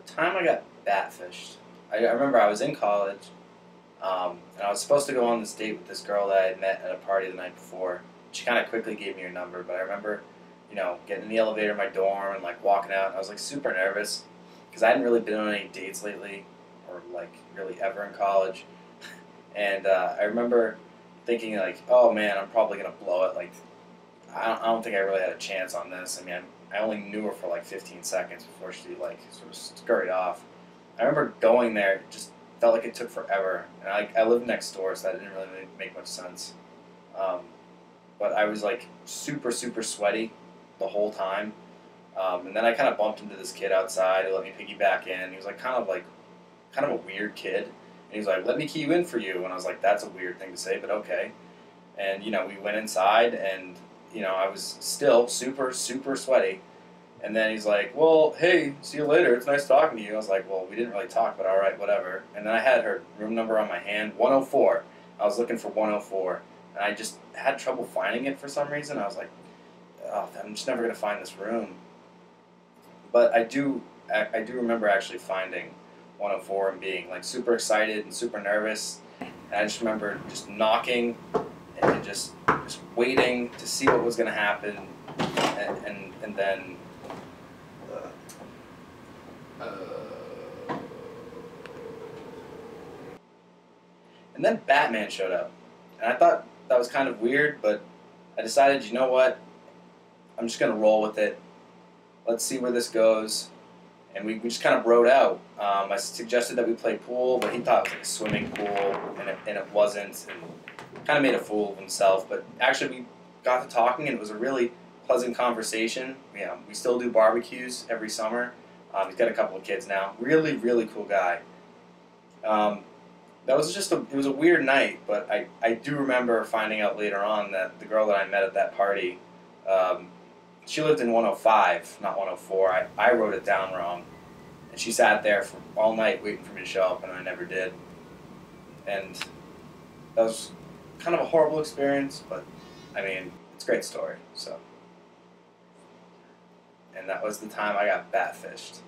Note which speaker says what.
Speaker 1: Time I got batfished. I remember I was in college, and I was supposed to go on this date with this girl that I had met at a party the night before. She kind of quickly gave me her number, but I remember, getting in the elevator in my dorm and like walking out, and I was like super nervous because I hadn't really been on any dates lately, or like really ever in college. And I remember thinking like, oh man, I'm probably gonna blow it. Like, I don't think I really had a chance on this. I mean, I only knew her for like 15 seconds before she like sort of scurried off. I remember going there; it just felt like it took forever. And I lived next door, so that didn't really make much sense. Um, but I was like super super sweaty the whole time. And then I kind of bumped into this kid outside who let me piggyback in. He was like kind of a weird kid. And he was like, "Let me key you in for you." And I was like, "That's a weird thing to say, but okay." And we went inside, and I was still super super sweaty. And then he's like, "Well, hey, see you later. It's nice talking to you." I was like, "Well, we didn't really talk, but all right, whatever." And then I had her room number on my hand, 104. I was looking for 104, and I just had trouble finding it for some reason. I was like, "Oh, I'm just never gonna find this room." But I do remember actually finding 104 and being like super excited and super nervous. And I just remember just knocking and just waiting to see what was gonna happen, and then. And then Batman showed up. And I thought that was kind of weird, but I decided, you know what? I'm just going to roll with it. Let's see where this goes. And we just kind of rode out. I suggested that we play pool, but he thought it was like a swimming pool, and it wasn't. And kind of made a fool of himself. But actually, we got to talking, and it was a really pleasant conversation. We still do barbecues every summer. He's got a couple of kids now. Really, really cool guy. That was it was a weird night, but I do remember finding out later on that the girl that I met at that party, she lived in 105, not 104. I wrote it down wrong, and she sat there for all night waiting for me to show up, and I never did. And that was kind of a horrible experience, but I mean, it's a great story, so. And that was the time I got batfished.